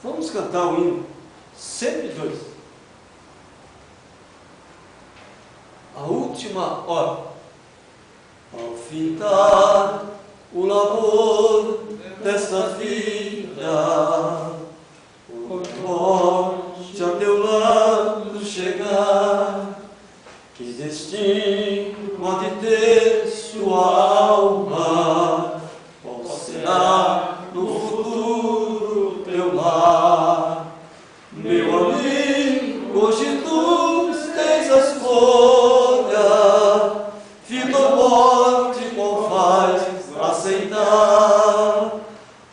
Vamos cantar o hino 102. A última hora. Ao findar o labor desta vida, o morte a teu lado chegar, que destino pode ter sua alma? Qual será no futuro teu lar? Meu amigo, hoje tu tens a escolha, vida ou morte, qual faz aceitar?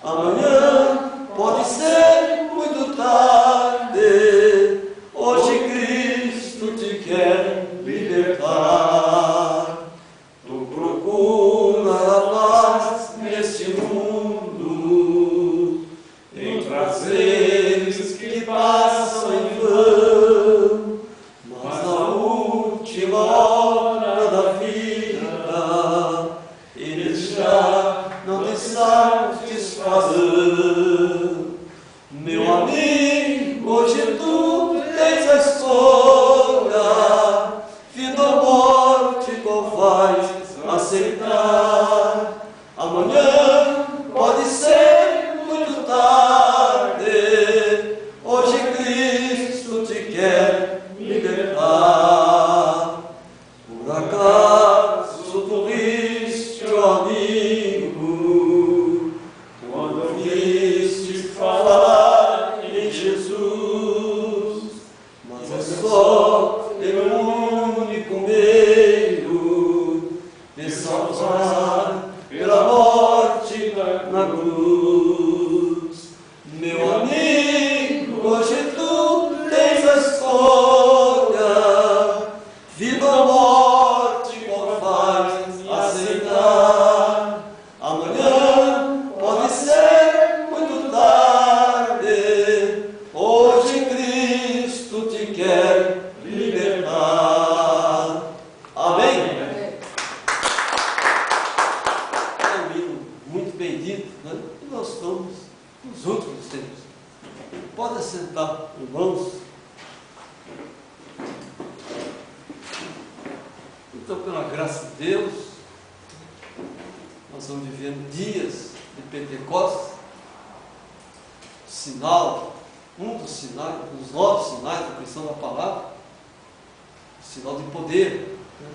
Amanhã pode ser muito tarde, hoje Cristo te quer libertar. Tu procura a paz neste mundo, em prazeres que passam em vão, mas na última hora da vida, eles já não te satisfazem. Meu amigo, hoje tu tens a escolha, vida ou morte, qual vais aceitar? Amanhã pode ser muito tarde, hoje Cristo te quer libertar. Por acaso tu viste, ó amigo, quando ouviste falar em Jesus? Mas é só ter um único meio de salvar pela morte na cruz. Meu amigo, hoje tu tens a escolha, vida ou morte, qual vais aceitar? Amanhã pode ser muito tarde, hoje Cristo te quer libertar. Amém? É um hino muito bendito, né? E nós estamos nos últimos tempos. Pode sentar, irmãos. Então, pela graça de Deus, nós estamos vivendo dias de Pentecostes, sinal, um dos sinais, dos 9 sinais da questão da palavra, o sinal de poder, né?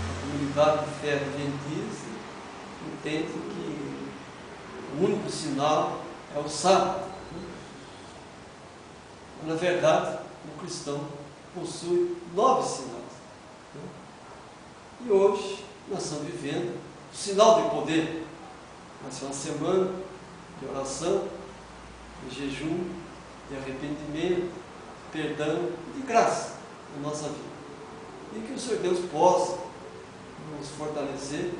A comunidade de fé adventista entende que o único sinal é o sábado, né? Na verdade, o cristão possui 9 sinais, né? E hoje nós estamos vivendo o sinal de poder. Vai ser uma semana de oração, de jejum, de arrependimento, perdão e de graça na nossa vida. E que o Senhor Deus possa nos fortalecer,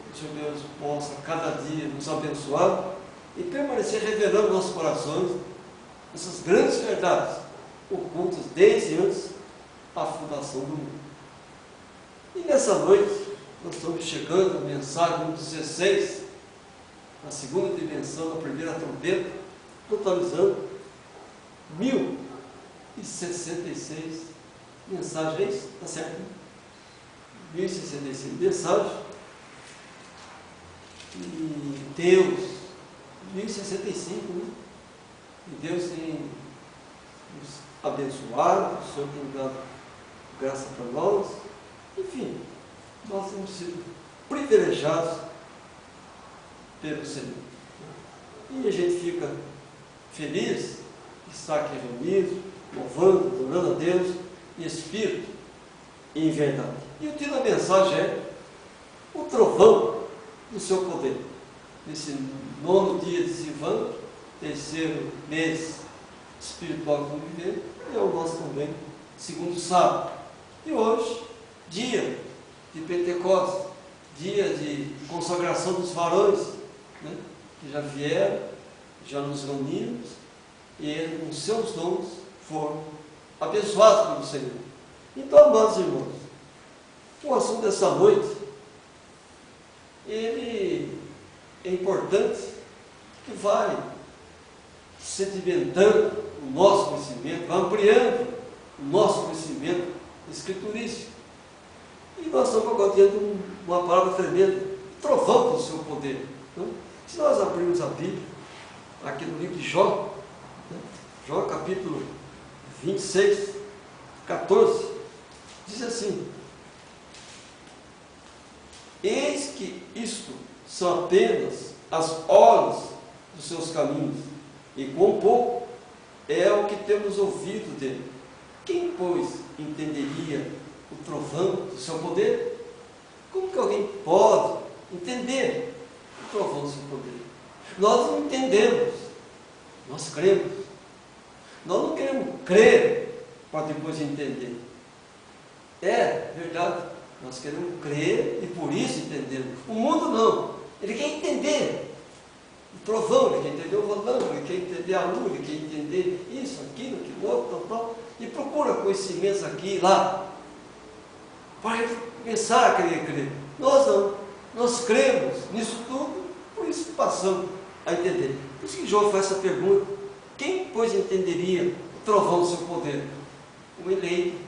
que o Senhor Deus possa cada dia nos abençoar e permanecer revelando em nossos corações essas grandes verdades ocultas desde antes da fundação do mundo. E nessa noite nós estamos chegando à mensagem número 16, na segunda dimensão da primeira trombeta, totalizando 1066 mensagens. É isso? Está certo? 1066 mensagens. E Deus, 1065, né? E Deus tem nos abençoado, o Senhor tem dado graça para nós. Enfim, nós temos sido privilegiados pelo Senhor. E a gente fica feliz de estar aqui reunido, louvando, adorando a Deus em espírito e em verdade. E o título da mensagem é o trovão do seu poder. Nesse 9º dia de Sivan, terceiro mês espiritual que vamos viver, é o nosso também segundo sábado. E hoje, dia de Pentecostes, dia de consagração dos varões, né, que já vieram, já nos reunimos, e com seus dons foram abençoados pelo Senhor. Então, amados irmãos, o assunto dessa noite, ele é importante que vai sedimentando o nosso conhecimento, vai ampliando o nosso conhecimento escriturístico. E nós estamos agora diante de uma palavra tremenda, trovão do seu poder. Então, se nós abrirmos a Bíblia, aqui no livro de Jó, Jó capítulo 26, 14, diz assim: eis que isto são apenas as horas dos seus caminhos, e quão pouco é o que temos ouvido dele. Quem, pois, entenderia o trovão do seu poder? Como que alguém pode entender o trovão do seu poder? Nós não entendemos, nós cremos. Nós não queremos crer para depois entender. É verdade, nós queremos crer e por isso entendemos. O mundo não, ele quer entender o trovão, ele quer entender o relâmpago, ele quer entender a luz, ele quer entender isso, aquilo, aquilo outro, tal, e procura conhecimentos aqui e lá, para pensar a crer. Nós não, nós cremos nisso tudo, por isso passamos a entender. Por isso que Jó faz essa pergunta: quem, pois, entenderia o trovão do seu poder? O eleito.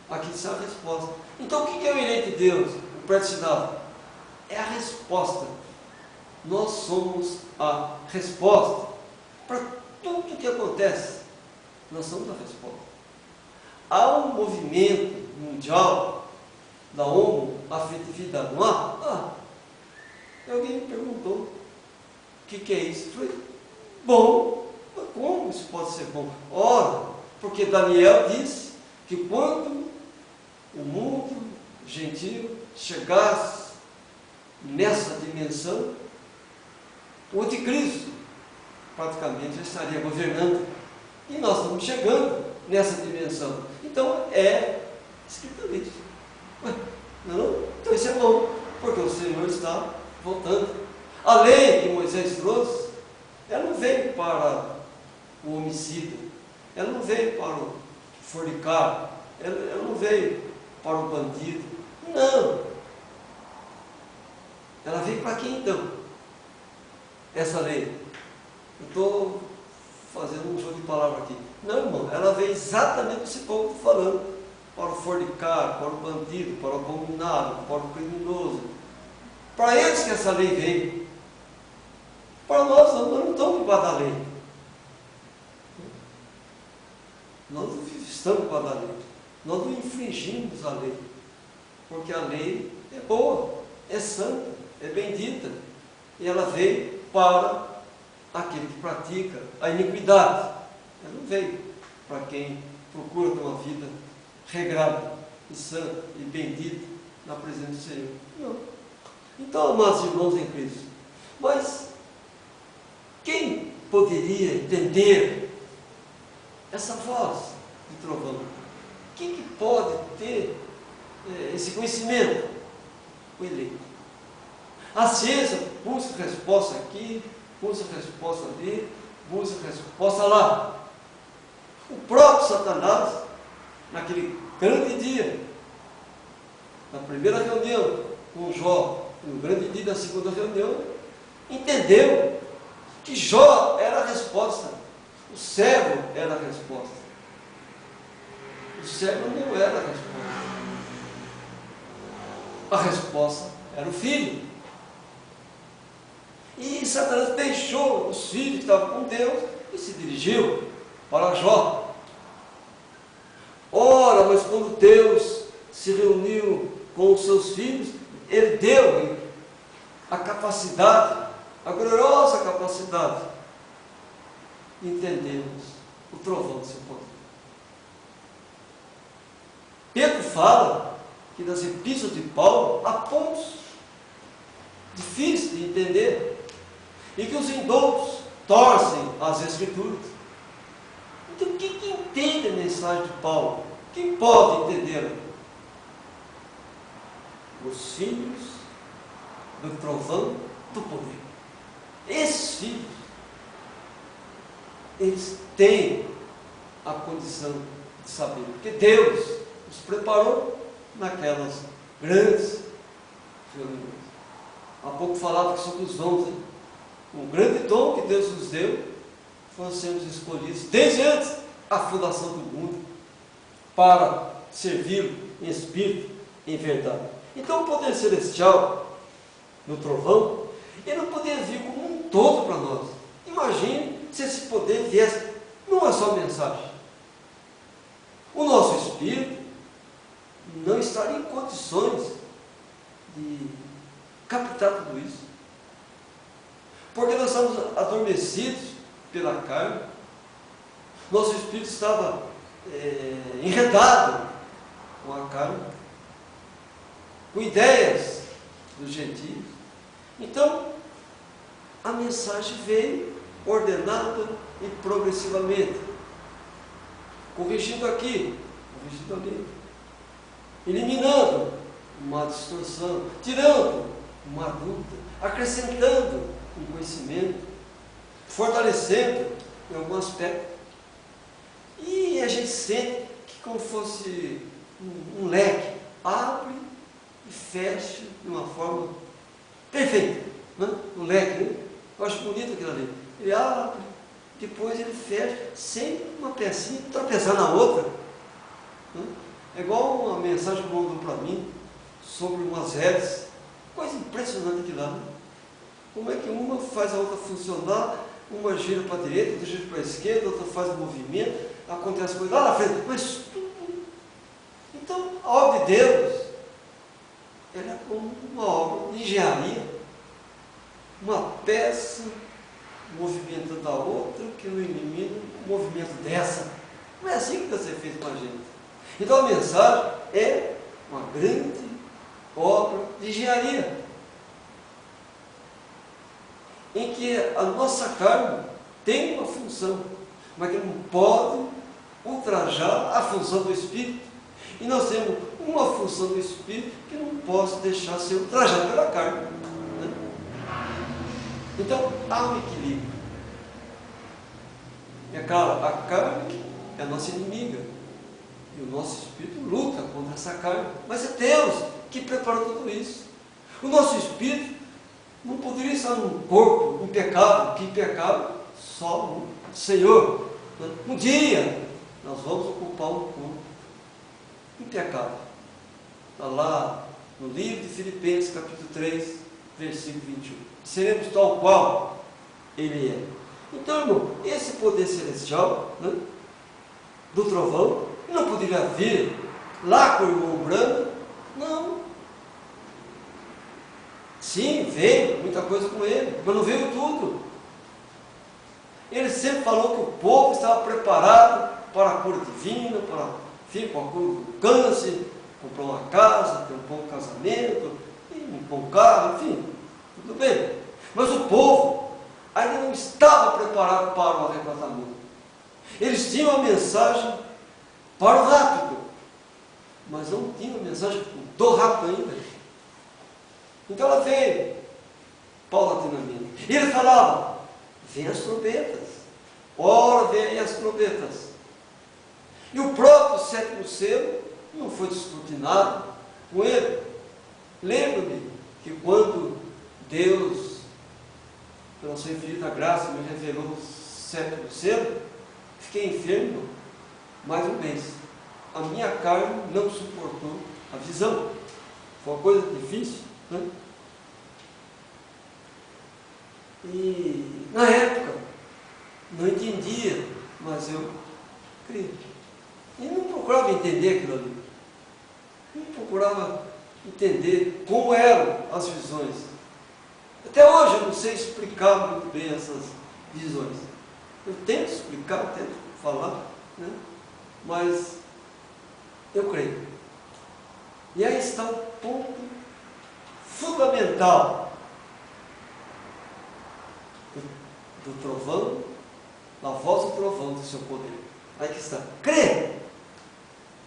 Aqui está a resposta. Então, o que é o eleito de Deus? O predestinado? É a resposta. Nós somos a resposta para tudo que acontece. Nós somos a resposta. Há um movimento mundial da homoafetividade, não há? Alguém me perguntou o que é isso. Eu falei: bom. Mas como isso pode ser bom? Ora, porque Daniel disse que quando o mundo gentil chegasse nessa dimensão, o anticristo praticamente já estaria governando. E nós estamos chegando nessa dimensão. Então é escriturístico. Não? Então isso é bom, porque o Senhor está voltando. A lei que Moisés trouxe, ela não veio para o homicida, ela não veio para o fornicário, ela não veio para o bandido. Não. Ela veio para quem então? Essa lei. Eu estou fazendo um jogo de palavras aqui. Não, irmão, ela veio exatamente para esse povo falando. Para o fornicário, para o bandido, para o abominável, para o criminoso. Para eles que essa lei veio. Para nós não estamos debaixo da lei. Nós não estamos debaixo da lei. Nós não infringimos a lei. Porque a lei é boa, é santa, é bendita. E ela veio para aquele que pratica a iniquidade. Ela não veio para quem procura ter uma vida regrada e santa e bendita na presença do Senhor. Não. Então, amados irmãos em Cristo, mas quem poderia entender essa voz de trovão? Quem que pode ter esse conhecimento? O eleito. A ciência busca resposta aqui, busca resposta ali, busca resposta lá. O próprio Satanás, naquele grande dia, na primeira reunião com Jó, no grande dia da segunda reunião, entendeu que Jó era a resposta, o cego era a resposta. O cego não era a resposta. A resposta era o filho. E Satanás deixou os filhos que estavam com Deus e se dirigiu para Jó. Ora, mas quando Deus se reuniu com os seus filhos, Ele deu a capacidade, a gloriosa capacidade de entendermos o trovão do seu poder. Pedro fala que nas epístolas de Paulo há pontos difíceis de entender e que os indoutos torcem as Escrituras. Então, quem que entende a mensagem de Paulo? Quem pode entendê-la? Os filhos do trovão do poder. Esses filhos, eles têm a condição de saber, porque Deus os preparou naquelas grandes reuniões. Há pouco falava sobre os dons, hein? um grande dom que Deus nos deu, foi sermos escolhidos desde antes da fundação do mundo, para servi-lo em espírito, em verdade. Então o poder celestial, no trovão, ele não podia vir como um todo para nós. Imagine se esse poder viesse numa só mensagem. O nosso espírito não estaria em condições de captar tudo isso. Porque nós estamos adormecidos pela carne. Nosso espírito estava enredado com a carne, com ideias dos gentios. Então, a mensagem veio ordenada e progressivamente, corrigindo aqui, corrigindo ali, eliminando uma distorção, tirando uma dúvida, acrescentando um conhecimento, fortalecendo em algum aspecto. E a gente sente que como fosse um leque, abre e fecha de uma forma perfeita, né? O leque, né? Eu acho bonito aquilo ali. Ele abre, depois ele fecha, sem uma pecinha tropeçar na outra, né? É igual uma mensagem que mandou para mim sobre umas hélices. Coisa impressionante aquilo lá, né? Como é que uma faz a outra funcionar, uma gira para a direita, outra gira para a esquerda, outra faz o movimento, acontece coisa lá na frente, mas tudo. Então, a obra de Deus, ela é como uma obra de engenharia, uma peça movimentando a outra, que não elimina o movimento dessa. Não é assim que deve ser feito com a gente. Então, a mensagem é uma grande obra de engenharia, em que a nossa carne tem uma função, mas que não pode ultrajar a função do Espírito. E nós temos uma função do Espírito que não pode deixar ser ultrajada pela carne, né? Então, há um equilíbrio. É claro, a carne é a nossa inimiga, e o nosso Espírito luta contra essa carne, mas é Deus que preparou tudo isso. O nosso Espírito não poderia estar num corpo impecável, que impecável só o Senhor. Um dia nós vamos ocupar um corpo impecável. Está lá no livro de Filipenses, capítulo 3, versículo 21. Seremos tal qual Ele é. Então, irmão, esse poder celestial, né, do trovão, não poderia vir lá com o irmão branco. Não. Sim, veio muita coisa com ele, mas não veio tudo. Ele sempre falou que o povo estava preparado para a cura divina, para, enfim, com a cura do câncer, comprar uma casa, ter um bom casamento, um bom carro, enfim, tudo bem. Mas o povo ainda não estava preparado para o arrebatamento. Eles tinham a mensagem para o rapto, mas não tinham a mensagem do rapto ainda. Então ela veio paulatinamente. E ele falava: vem as trombetas, ora vem aí as trombetas. E o próprio sétimo selo não foi descortinado com ele. Lembro-me que quando Deus, pela sua infinita graça, me revelou o sétimo selo, fiquei enfermo mais um mês. A minha carne não suportou a visão. Foi uma coisa difícil, né? E na época não entendia, mas eu criei. E não procurava entender aquilo ali. Não procurava entender como eram as visões. Até hoje eu não sei explicar muito bem essas visões. Eu tento explicar, tento falar, né? Mas eu creio. E aí está o ponto fundamental do trovão, da voz do trovão do seu poder. Aí que está. Crê.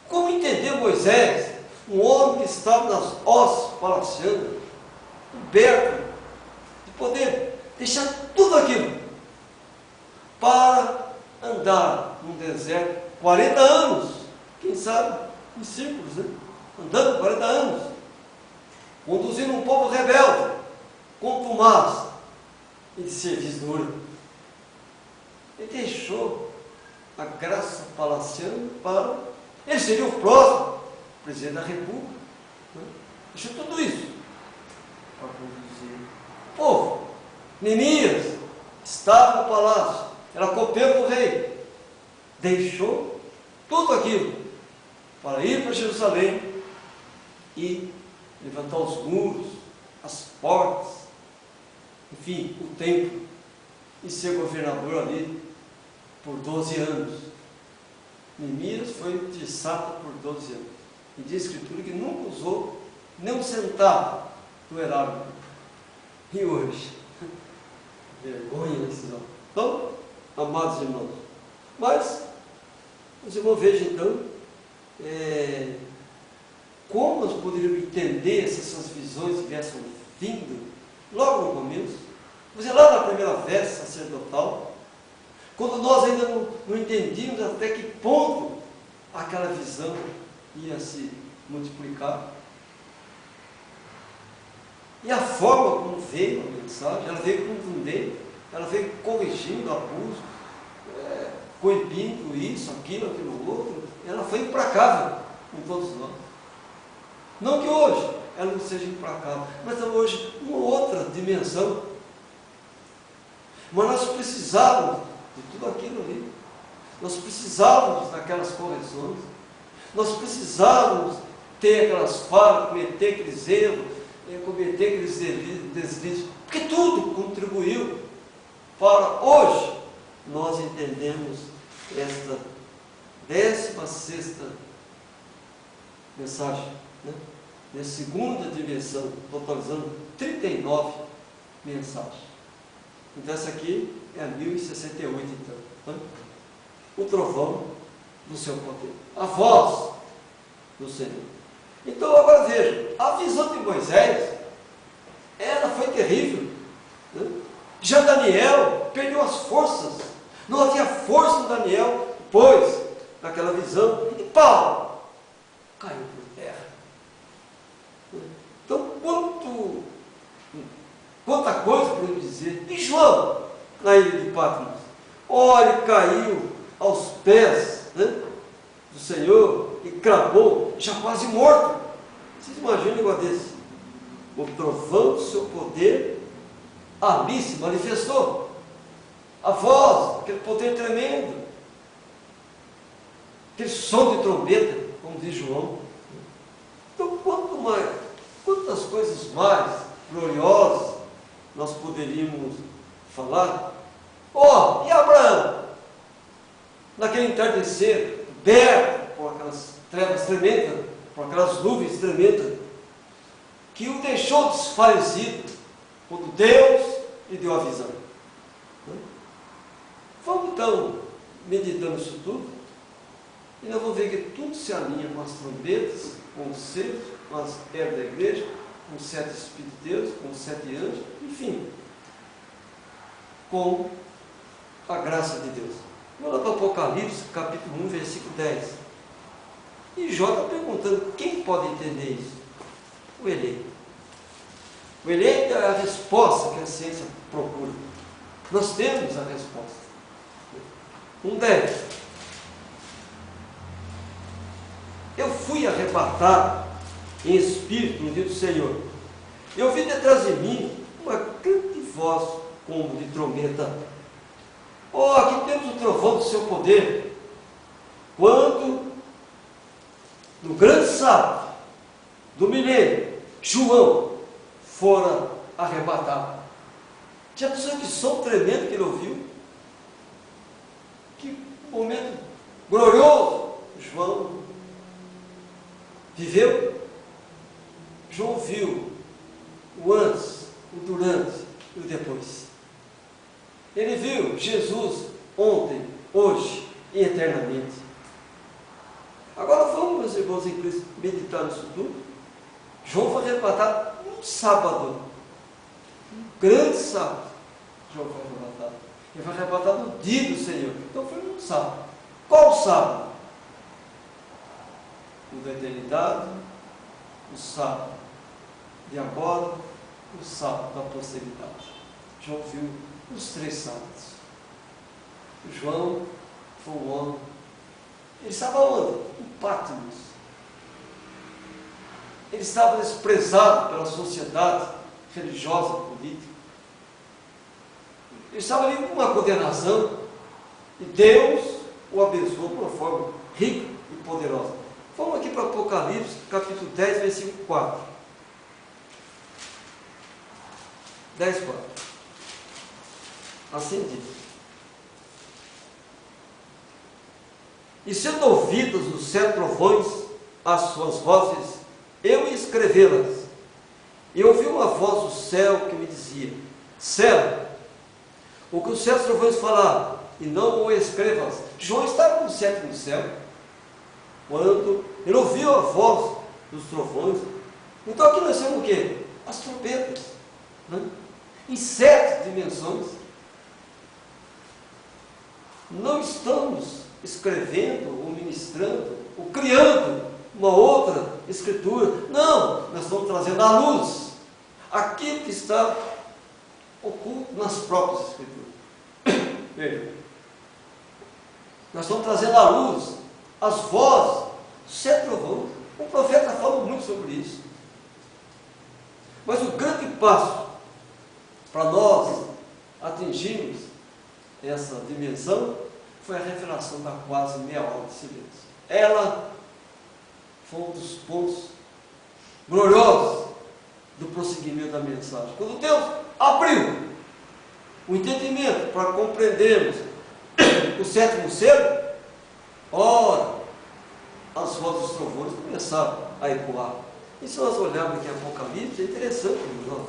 Como entender Moisés, um homem que estava nas hostes palacianas, coberto de poder, deixar tudo aquilo para andar num deserto 40 anos, quem sabe em círculos, né? Andando 40 anos, conduzindo um povo rebelde, contumaz, e de serviço duro. Ele deixou a graça palaciana para... Ele seria o próximo presidente da República. Né? Deixou tudo isso para conduzir o povo. Neemias estava no palácio, era copeiro do rei. Deixou tudo aquilo para ir para Jerusalém e levantar os muros, as portas, enfim, o templo, e ser governador ali por 12 anos. Neemias foi de sapo por 12 anos. E diz a Escritura que nunca usou nem um centavo do erário. E hoje? Vergonha desses homens. Então, amados irmãos, mas os irmãos vejam então como nós poderíamos entender se essas visões tivessem vindo logo no começo. Você lá na primeira veste sacerdotal, quando nós ainda não entendíamos até que ponto aquela visão ia se multiplicar. E a forma como veio a mensagem, ela veio contundente, ela veio corrigindo abuso, coibindo isso, aquilo outro. Ela foi implacável com todos nós. Não que hoje ela não seja implacável, mas hoje uma outra dimensão. Mas nós precisávamos de tudo aquilo ali. Nós precisávamos daquelas correções. Nós precisávamos ter aquelas falhas, cometer aqueles erros, cometer aqueles deslizes, porque tudo contribuiu para hoje nós entendemos esta 16ª mensagem, né? Na segunda dimensão, totalizando 39 mensagens. Então essa aqui é a 1068, então. Né? O trovão do seu poder, a voz do Senhor. Então agora veja, a visão de Moisés, ela foi terrível. Né? Já Daniel perdeu as forças, não havia força em Daniel depois daquela visão, e Paulo caiu por terra. Então quanta coisa podemos dizer. E João, na ilha de Patmos, olha, caiu aos pés, né, do Senhor e cravou, já quase morto. Vocês imaginam um negócio desse? O trovão do seu poder ali se manifestou. A voz, aquele poder tremendo, aquele som de trombeta, como diz João. Então, quantas coisas mais gloriosas nós poderíamos falar? E Abraão, naquele entardecer, coberto por aquelas trevas tremendas, por aquelas nuvens tremendas, que o deixou desfalecido, quando Deus lhe deu a visão. Vamos então meditando isso tudo, e nós vamos ver que tudo se alinha com as trombetas, com os selos, com as eras da igreja, com os 7 Espíritos de Deus, com os 7 anjos, enfim, com a graça de Deus. Vamos lá para o Apocalipse, capítulo 1, versículo 10. E Jó está perguntando, quem pode entender isso? O eleito. O eleito é a resposta que a ciência procura. Nós temos a resposta. 1:10. Eu fui arrebatado em espírito no dia do Senhor. Eu ouvi detrás de mim uma grande voz como de trombeta. Aqui temos o trovão do seu poder. Quando, no grande sábado do milênio, João fora arrebatado. Já pensou que som tremendo que ele ouviu? Que momento glorioso João viveu. João viu o antes, o durante e o depois. Ele viu Jesus ontem, hoje e eternamente. Agora vamos, meus irmãos em Cristo, meditar nisso tudo. João foi arrebatado num sábado, um grande sábado. João foi arrebatado. Ele foi arrebatado no dia do Senhor. Então foi num sábado. Qual sábado? O da eternidade, o sábado de agora, o sábado da posteridade. João viu os 3 sábados. João foi um homem. Ele estava onde? Em Patmos. Ele estava desprezado pela sociedade religiosa, política. Ele estava ali com uma condenação. E Deus o abençoou de uma forma rica e poderosa. Vamos aqui para Apocalipse, capítulo 10, versículo 4. 10, 4. Assim diz. E sendo ouvidas os 7 trovões, as suas vozes, eu ia escrevê-las. E ouvi uma voz do céu que me dizia: Céu, o que os 7 trovões falaram, e não o escrevas. João estava no 7º céu, quando ele ouviu a voz dos trovões. Então aqui nós temos o quê? As trombetas, né? Em 7 dimensões. Não estamos escrevendo, ou ministrando, ou criando uma outra escritura. Não, nós estamos trazendo à luz aquilo que está oculto nas próprias escrituras. Veja, nós estamos trazendo à luz as vozes dos 7 trovões. O profeta fala muito sobre isso. Mas o grande passo para nós atingirmos essa dimensão foi a revelação da quase meia hora de silêncio. Ela foi um dos pontos gloriosos do prosseguimento da mensagem. Quando Deus abriu o entendimento para compreendermos o 7º selo, ora, as vozes dos trovões começaram a ecoar. E se nós olharmos aqui em Apocalipse, é interessante, irmãos.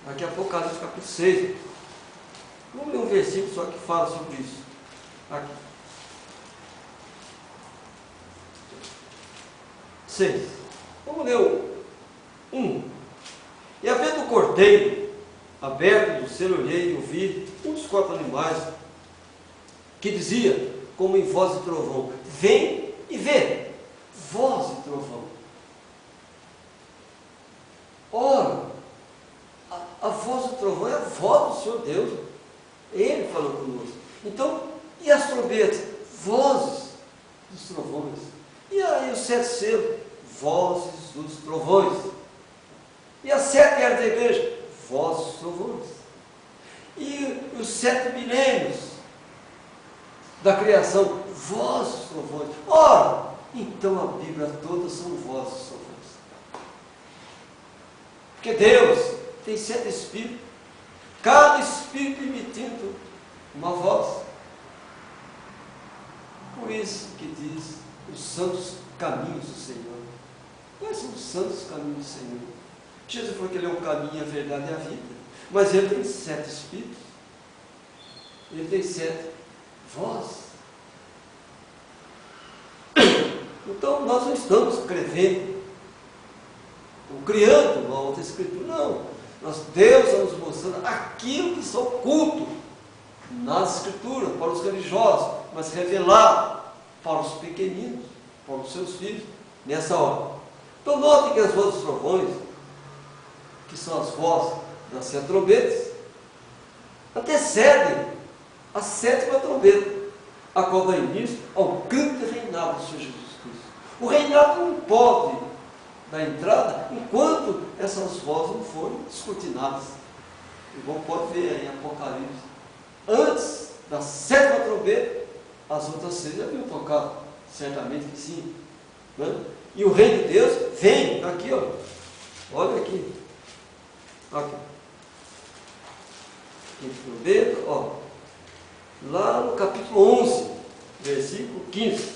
Aqui em Apocalipse capítulo 6. Vamos ler um versículo só que fala sobre isso. Aqui. 6. Vamos ler o 1. E havendo o cordeiro aberto do selo, olhei e ouvi um dos 4 animais que dizia, como em voz de trovão: Vem e vê. Voz de trovão. Ora, a voz do trovão é a voz do Senhor Deus. Ele falou conosco. Então, e as trombetas? Vozes dos trovões. E aí os 7 selos? Vozes dos trovões. E as 7 eras da igreja? Vozes dos trovões. E os 7 milênios da criação? Vozes dos trovões. Ora, então a Bíblia toda são vozes dos trovões. Porque Deus tem 7 espíritos. Cada espírito emitindo uma voz. Por isso que diz os santos caminhos do Senhor. Quais são os santos caminhos do Senhor? Jesus falou que Ele é o caminho, a verdade e a vida. Mas Ele tem 7 espíritos. Ele tem 7 vozes. Então nós não estamos escrevendo ou criando uma outra escritura, não. Deus está nos mostrando aquilo que está oculto nas escrituras, para os religiosos, mas revelado para os pequeninos, para os seus filhos, nessa hora. Então notem que as vozes dos trovões, que são as vozes das 7 trombetas, antecedem a 7ª trombeta, a qual dá início ao grande reinado do Senhor Jesus Cristo. O reinado não pode dar entrada enquanto essas vozes não forem descortinadas. Igual pode ver aí em Apocalipse. Antes da 7ª trombeta, as outras 6 já haviam tocado. Certamente que sim. Né? E o reino de Deus vem aqui, ó. Olha aqui. Aqui. Quinta trombeta, ó. Lá no capítulo 11, versículo 15.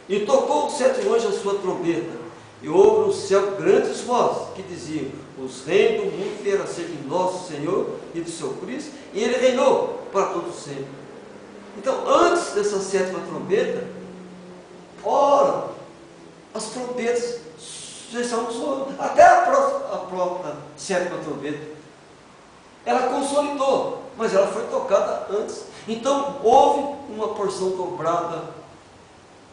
E tocou o 7º anjo a sua trombeta. E houve no céu grandes vozes que diziam: os reinos do mundo vieram a ser de nosso Senhor e do seu Cristo, e Ele reinou para todo sempre. Então, antes dessa 7ª trombeta, ora, as trombetas já estavam soando. Até a própria 7ª trombeta, ela consolidou, mas ela foi tocada antes. Então, houve uma porção dobrada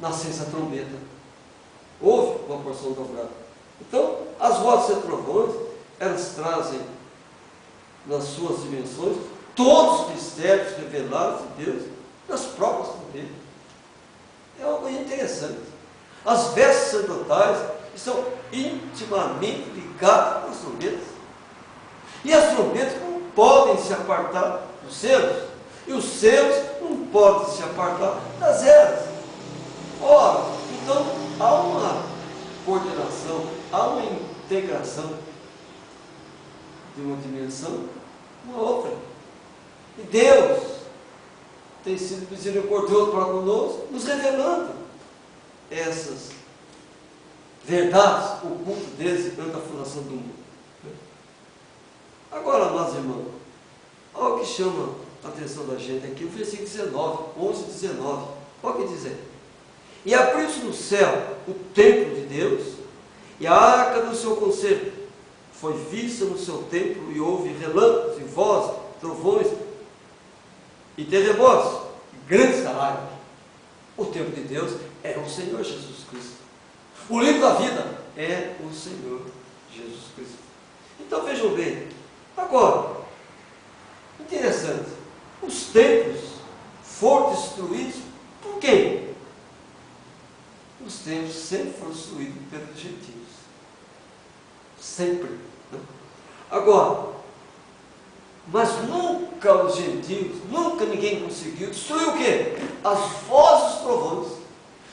na 6ª trombeta. Houve uma porção dobrada. Então, as vozes e trovões, elas trazem nas suas dimensões, todos os mistérios revelados de Deus nas próprias trombetas. É uma coisa interessante. As vestes sacerdotais estão intimamente ligadas com as trombetas. E as trombetas não podem se apartar dos selos. E os selos não podem se apartar das eras. Ora, então há uma coordenação, há uma integração de uma dimensão com a outra. E Deus tem sido misericordioso para conosco, nos revelando essas verdades ocultas desde antes da fundação do mundo. Agora, amados irmãos, olha o que chama a atenção da gente aqui, o versículo 19, 11 e 19. Olha o que diz aí. E abriu-se no céu o templo de Deus, e a arca do seu conselho foi vista no seu templo, e houve relâmpagos, e vozes, trovões, e terremotos, e grandes raios. O templo de Deus é o Senhor Jesus Cristo. O livro da vida é o Senhor Jesus Cristo. Então vejam bem, agora, interessante, os templos foram destruídos por quem? Os templos sempre foram destruídos pelos gentios. Sempre. Né? Agora, mas nunca os gentios, nunca ninguém conseguiu destruir o quê? As vozes dos trovões.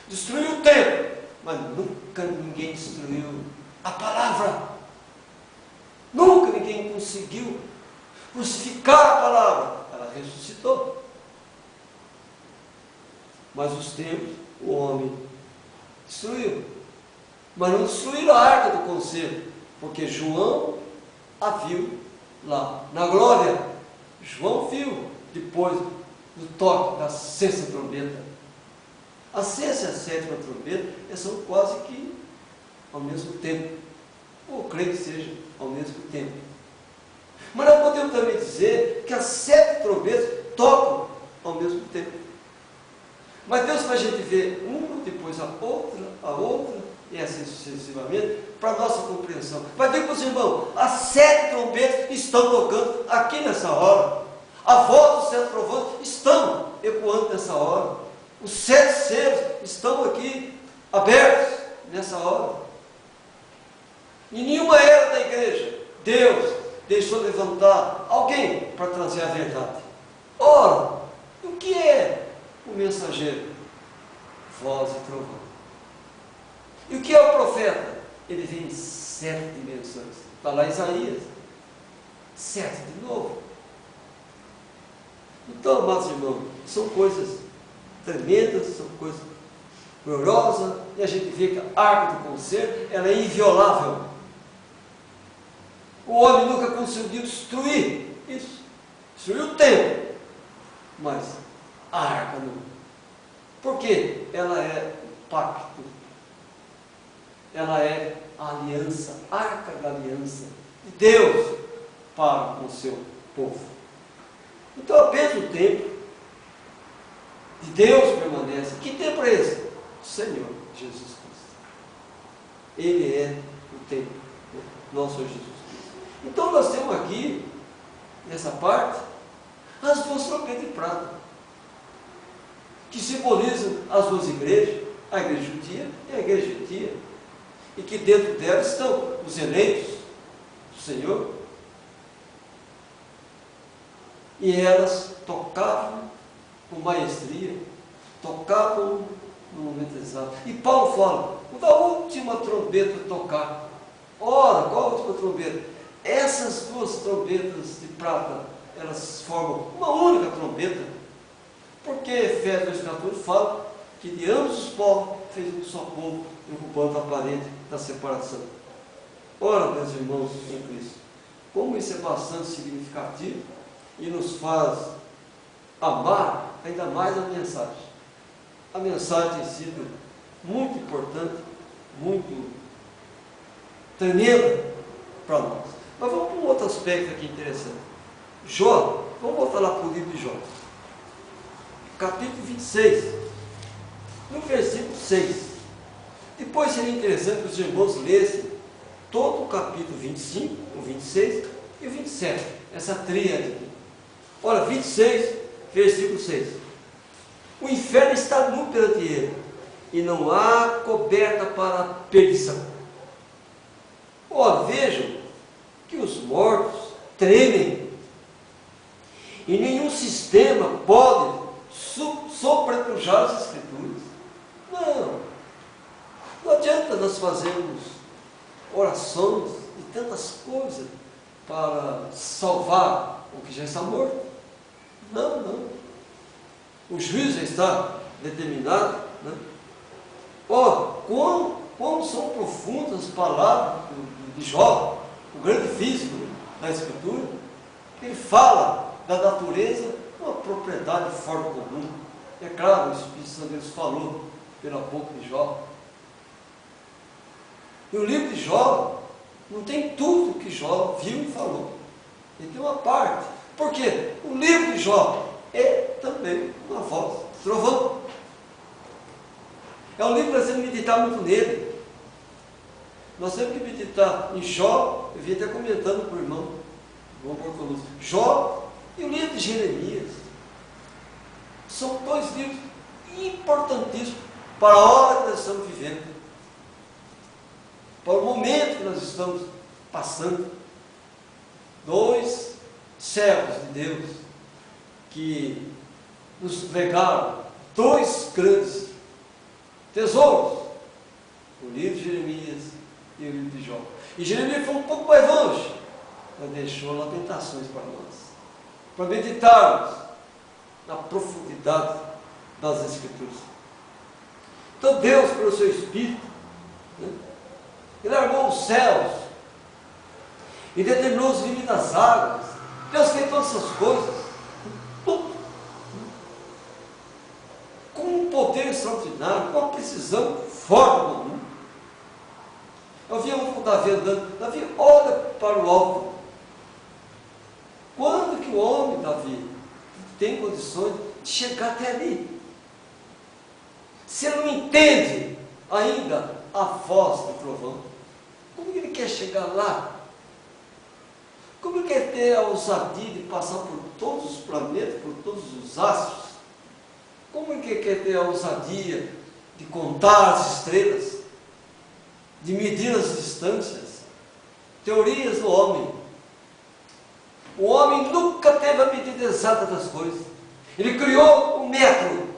Destruiu o templo, mas nunca ninguém destruiu a palavra. Nunca ninguém conseguiu crucificar a palavra. Ela ressuscitou. Mas os templos, o homem destruiu. Mas não destruíram a arca do conselho, porque João a viu lá na glória. João viu depois do toque da sexta trombeta. A sexta e a sétima trombeta são quase que ao mesmo tempo. Ou creio que seja ao mesmo tempo. Mas nós podemos também dizer que as 7 trombetas tocam ao mesmo tempo. Mas Deus faz a gente ver uma, depois a outra, e assim sucessivamente, para a nossa compreensão. Mas digo para os irmãos, as 7 trombetas estão tocando aqui nessa hora. A voz dos 7 trovões estão ecoando nessa hora. Os 7 selos estão aqui abertos nessa hora. Em nenhuma era da igreja, Deus deixou levantar alguém para trazer a verdade. Ora, o que é o mensageiro? Voz e trovão. E o que é o profeta? Ele vem em 7 dimensões. Está lá Isaías. 7 de novo. Então, amados irmãos, são coisas tremendas, são coisas gloriosas, e a gente vê que a arca do conselho, ela é inviolável. O homem nunca conseguiu destruir isso. Destruiu o templo, mas a arca não. Por quê? Ela é pacto. Ela é a aliança, a arca da aliança de Deus para com o seu povo. Então apenas o tempo de Deus permanece. Que tempo é esse? O Senhor Jesus Cristo. Ele é o tempo, nosso Jesus Cristo. Então nós temos aqui, nessa parte, as 2 trombetas de prata, que simbolizam as 2 igrejas, a igreja judia e a igreja gentia, e que dentro delas estão os eleitos do Senhor, e elas tocavam com maestria, tocavam no momento exato. E Paulo fala, quando a última trombeta tocar, ora, qual a última trombeta? Essas 2 trombetas de prata, elas formam uma única trombeta, porque Efésios 2,14 fala que de ambos os povos fez um só povo, derrubando a parede da separação. Ora, meus irmãos em Cristo, como isso é bastante significativo e nos faz amar ainda mais a mensagem. A mensagem tem sido muito importante, muito tremenda para nós. Mas vamos para um outro aspecto aqui interessante. Jó, vamos voltar lá para o livro de Jó. Capítulo 26, no versículo 6. Depois seria interessante que os irmãos lessem todo o capítulo 25, o 26, E o 27, essa tríade aqui. Olha, 26, versículo 6. O inferno está nu perante ele, e não há coberta para a perdição. Olha, vejam que os mortos tremem, e nenhum sistema pode sobrepujar as Escrituras. Não adianta nós fazermos orações e tantas coisas para salvar o que já está morto. Não. O juízo já está determinado. Né? Como são profundas as palavras de Jó, o grande físico da Escritura, que ele fala da natureza, uma propriedade fora do comum. É claro, o Espírito Santo de Deus falou pela boca de Jó. E o livro de Jó não tem tudo que Jó viu e falou. Ele tem uma parte. Por quê? O livro de Jó é também uma voz de trovão. É um livro para você meditar muito nele. Nós temos que meditar em Jó. Eu vim até comentando para o irmão Bortolucci. Jó e o livro de Jeremias. São dois livros importantíssimos para a hora que nós estamos vivendo, para o momento que nós estamos passando. Dois servos de Deus que nos legaram dois grandes tesouros, o livro de Jeremias e o livro de Jó. E Jeremias foi um pouco mais longe, mas deixou lamentações para nós, para meditarmos na profundidade das Escrituras. Então Deus, pelo seu Espírito, né, Ele armou os céus e determinou os limites das águas. Deus fez todas essas coisas, tudo, com um poder extraordinário, com uma precisão fora do comum. Eu vi um Davi andando. Davi olha para o alto. Quando que o homem, Davi, tem condições de chegar até ali? Se ele não entende ainda a voz do trovão, como ele quer chegar lá? Como ele quer ter a ousadia de passar por todos os planetas, por todos os astros? Como ele quer ter a ousadia de contar as estrelas, de medir as distâncias? Teorias do homem. O homem nunca teve a medida exata das coisas. Ele criou um metro,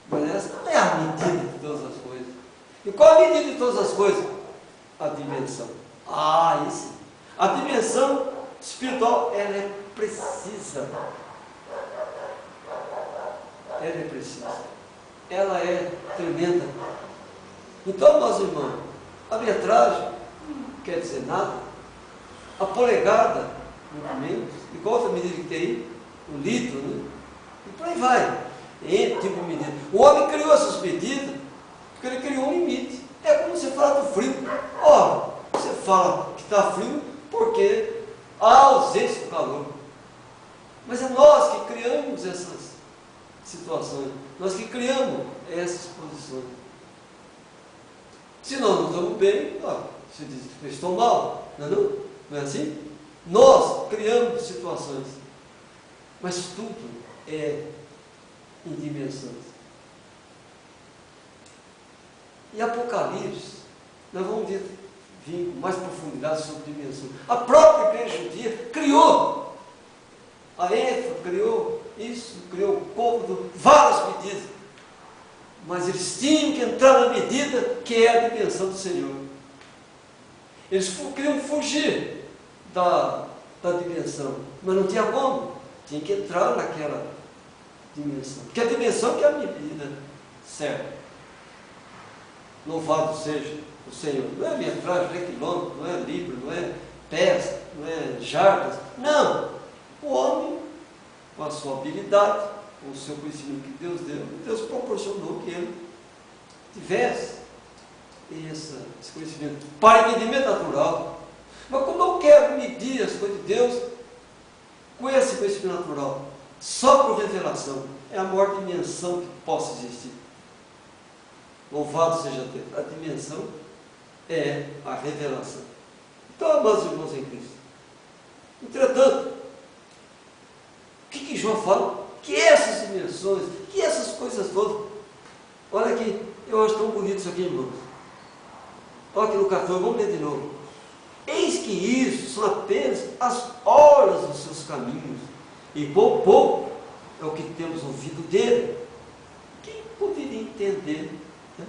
mas essa não é a medida de todas as coisas. E qual a medida de todas as coisas? A dimensão. Isso. A dimensão espiritual, ela é precisa. Ela é precisa. Ela é tremenda. Então, meus irmãos, a metragem não quer dizer nada. A polegada, muito menos. E qual outra medida que tem aí? O litro, né? E por aí vai. Tipo de medida. O homem criou essas medidas porque ele criou um limite. É como você fala do frio. Você fala que está frio porque há ausência do calor. Mas é nós que criamos essas situações. Nós que criamos essas posições. Se nós não estamos bem, você diz que eu estou mal. Não é assim? Nós criamos situações. Mas tudo é em dimensões. E Apocalipse, nós vamos vir com mais profundidade sobre dimensões. A própria igreja judia criou, a EFA criou isso, criou o cômodo, várias medidas. Mas eles tinham que entrar na medida que é a dimensão do Senhor. Eles queriam fugir da dimensão, mas não tinha como. Tinha que entrar naquela dimensão. Porque a dimensão que é a medida certa. Louvado seja o Senhor. Não é metragem, não é quilômetro, não é libra, não é pés, não é jardas. Não. O homem, com a sua habilidade, com o seu conhecimento que Deus deu, Deus proporcionou que ele tivesse esse conhecimento para entendimento natural. Mas como eu quero medir as coisas de Deus com esse conhecimento natural, só por revelação, é a maior dimensão que possa existir. Louvado seja Deus. A dimensão é a revelação. Então, amados irmãos em Cristo, Entretanto, o que Jó fala? Que essas dimensões, que essas coisas todas. Olha aqui, eu acho tão bonito isso aqui, irmãos. Olha aqui no 14, vamos ler de novo. Eis que isso são apenas as horas dos seus caminhos, e pouco é o que temos ouvido dele. Quem poderia entender, né,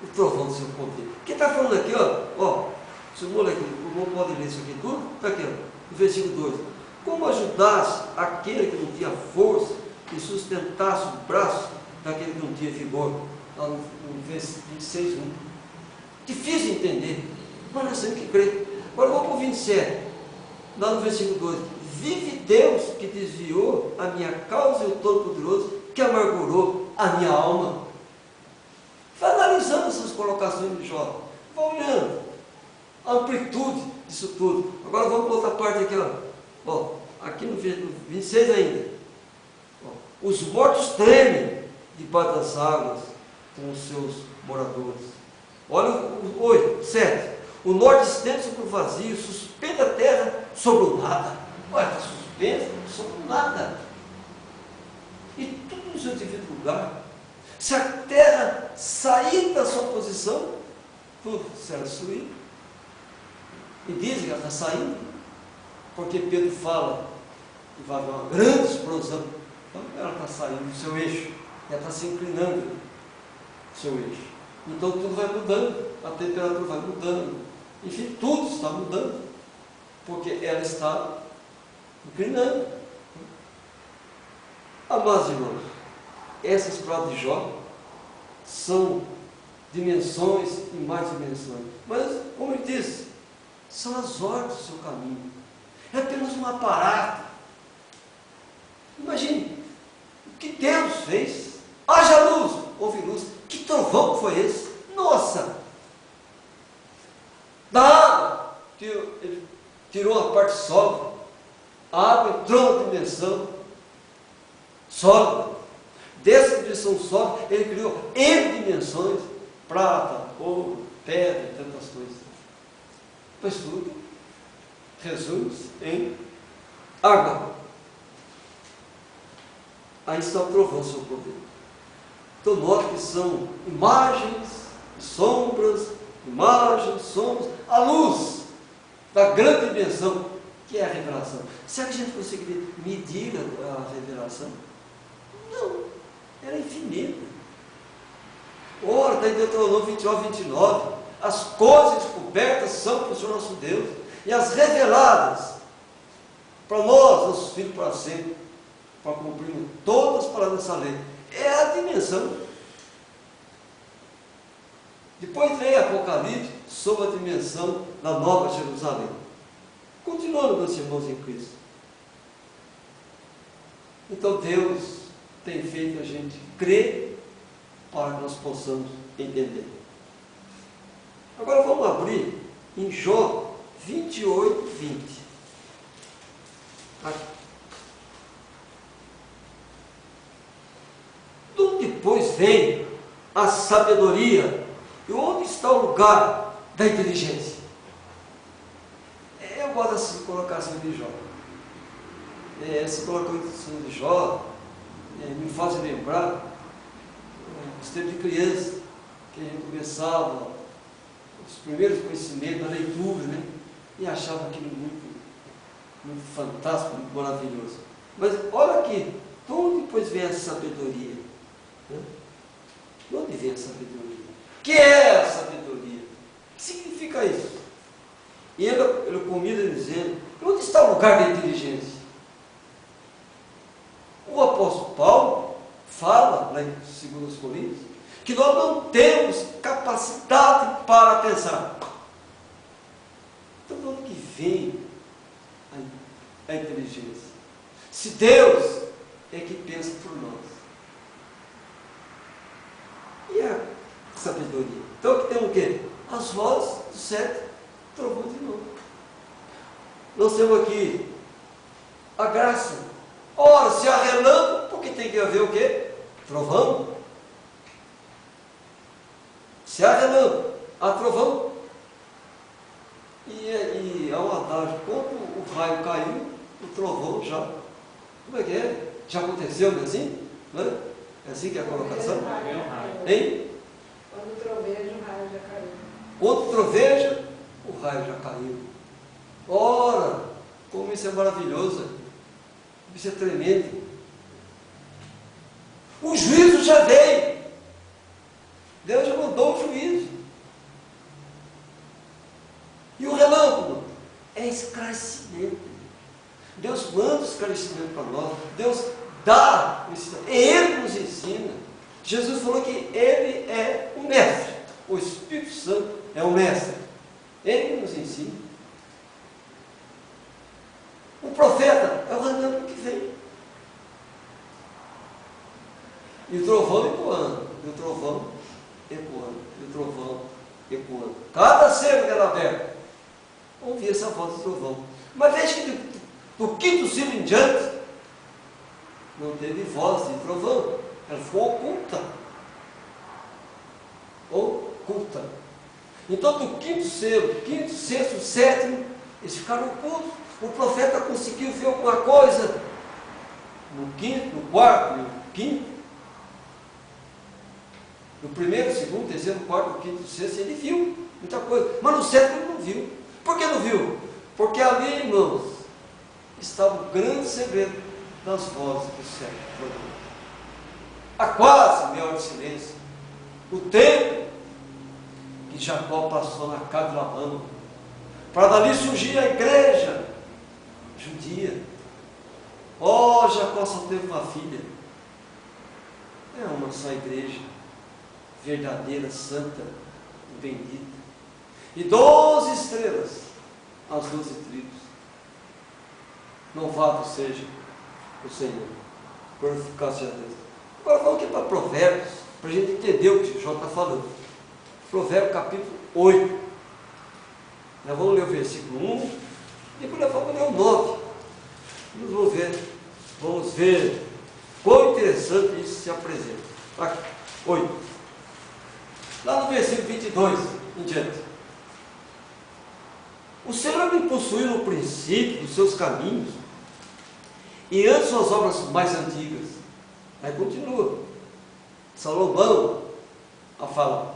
o trovão do seu poder? Quem está falando aqui, ó, se o irmão pode ler isso aqui tudo, está aqui, ó, no versículo 2. Como ajudasse aquele que não tinha força e sustentasse o braço daquele que não tinha vigor? Lá no versículo 26, 1. Difícil de entender, mas nós temos que crer. Agora vamos para o 27, lá no versículo 2. Vive Deus que desviou a minha causa e o Todo-Poderoso que amargurou a minha alma. Vai analisando essas colocações de Jó, vai olhando a amplitude disso tudo. Agora vamos para outra parte aqui, ó, aqui no 26 ainda. Ó, os mortos tremem debaixo das águas com os seus moradores. Olha o 8, 7. O norte estende sobre o vazio, suspende a terra sobre o nada. Olha, está suspenso sobre o nada. E tudo no seu devido lugar. Se a terra sair da sua posição, tudo será destruído. E dizem que ela está saindo, porque Pedro fala que vai haver uma grande explosão. Então ela está saindo do seu eixo, ela está se inclinando do seu eixo. Então tudo vai mudando, a temperatura vai mudando, enfim, tudo está mudando, porque ela está inclinando. Amados irmãos, essas palavras de Jó são dimensões e mais dimensões, mas, como ele disse, são as ordens do seu caminho, é apenas um aparato. Imagine o que Deus fez. Haja luz, houve luz. Que trovão foi esse? Nossa! Da água, ele tirou a parte sólida, a água entrou na dimensão sólida. Dessa dimensão sólida, ele criou N dimensões: prata, ouro, pedra e tantas coisas. Mas tudo resume-se em água. Aí está o trovão, seu poder. Então, note que são imagens, sombras, a luz da grande dimensão, que é a revelação. Será que a gente conseguiria medir a revelação? Não, ela é infinita. Ora, está em Deuteronômio 29, 29. As coisas descobertas são para o Senhor nosso Deus, e as reveladas para nós, nossos filhos, para sempre, para cumprirmos todas as palavras dessa lei. É a dimensão. Depois vem Apocalipse sobre a dimensão da Nova Jerusalém. Continuando, meus irmãos em Cristo. Então Deus tem feito a gente crer para que nós possamos entender. Agora vamos abrir em Jó 28, 20. Aqui. Depois vem a sabedoria. E onde está o lugar da inteligência? Eu gosto dessa colocação de Jó. Essa colocação de Jó me faz lembrar os tempos de criança, que a gente começava os primeiros conhecimentos da leitura, né? E achava aquilo muito, muito fantástico, muito maravilhoso. Mas olha aqui, de onde depois vem a sabedoria? De onde vem a sabedoria? O que é a sabedoria? O que significa isso? E ele combina dizendo: onde está o lugar da inteligência? O apóstolo Paulo fala, lá em 2 Coríntios, que nós não temos capacidade para pensar. Então, de onde que vem a inteligência? Se Deus é que pensa por nós. E a sabedoria? Então aqui temos o quê? As vozes do 7 trovões de novo. Nós temos aqui a graça. Ora, se há relâmpago, porque tem que haver o quê? Trovão. Se há relâmpago, há trovão. E há um adágio: quando o o raio caiu, o trovão já. Como é que é? Já aconteceu, não é assim? Não é? É assim que é a colocação? Hein? Quando troveja, o raio já caiu. Quando troveja, o raio já caiu. Ora, como isso é maravilhoso! Isso é tremendo. O juízo já veio. Deus já mandou o juízo. E o relâmpago é esclarecimento. Deus manda o esclarecimento para nós. Deus dá o ensinamento. Ele nos ensina. Jesus falou que Ele é o mestre. O Espírito Santo é o mestre. Ele nos ensina. O profeta é o relâmpago que vem. E o trovão ecoando. E o trovão ecoando. E o trovão ecoando. Cada selo que era aberto, ouvia essa voz do trovão. Mas veja que do quinto selo em diante, não teve voz de trovão. Ela ficou oculta. Oculta. Então, do quinto selo, quinto, sexto, sétimo, eles ficaram ocultos. O profeta conseguiu ver alguma coisa no quinto, no quarto, no quinto. No primeiro, segundo, terceiro, quarto, quinto, sexto, ele viu muita coisa. Mas no sétimo ele não viu. Por que não viu? Porque ali, irmãos, estava o grande segredo das vozes do céu. Há quase meia hora de silêncio. O tempo que Jacó passou na casa de Labão, para dali surgir a igreja judia. Jacó só teve uma filha. É uma só igreja, verdadeira, santa e bendita. E 12 estrelas, as 12 tribos. Louvado seja o Senhor. Glorificado seja Deus. Agora vamos aqui para Provérbios, para a gente entender o que o Jó está falando. Provérbios capítulo 8. Nós vamos ler o versículo 1, e depois nós vamos ler o 9. Vamos ver quão interessante isso se apresenta. Aqui, 8. Lá no versículo 22 em diante. O Senhor me possuiu no princípio dos seus caminhos, e antes suas obras mais antigas. Aí continua Salomão a falar.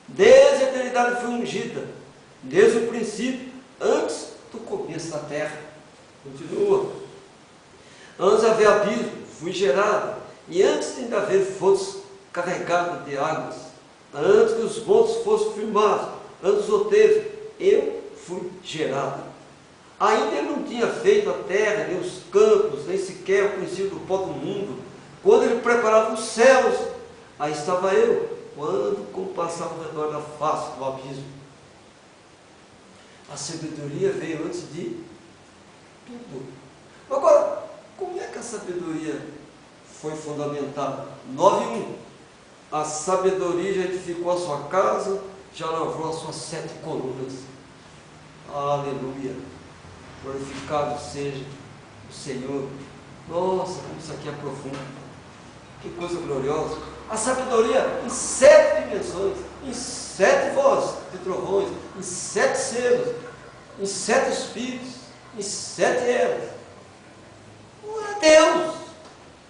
Desde a eternidade foi ungida, desde o princípio, antes do começo da terra. Continua. Antes havia abismo, fui gerado, e antes de haver fontes carregadas de águas, antes que os montes fossem firmados, antes do outeiros, eu fui gerado. Ainda ele não tinha feito a terra, nem os campos, nem sequer o princípio do pó do mundo. Quando ele preparava os céus, aí estava eu, quando passava ao redor da face do abismo. A sabedoria veio antes de tudo. Agora, como é que a sabedoria foi fundamentada? 9:1. A sabedoria já edificou a sua casa, já lavrou as suas 7 colunas. Aleluia! Glorificado seja o Senhor. Nossa, como isso aqui é profundo. Que coisa gloriosa. A sabedoria em 7 dimensões, em 7 vozes de trovões, em 7 selos, em 7 espíritos, em 7 eras. Não é Deus.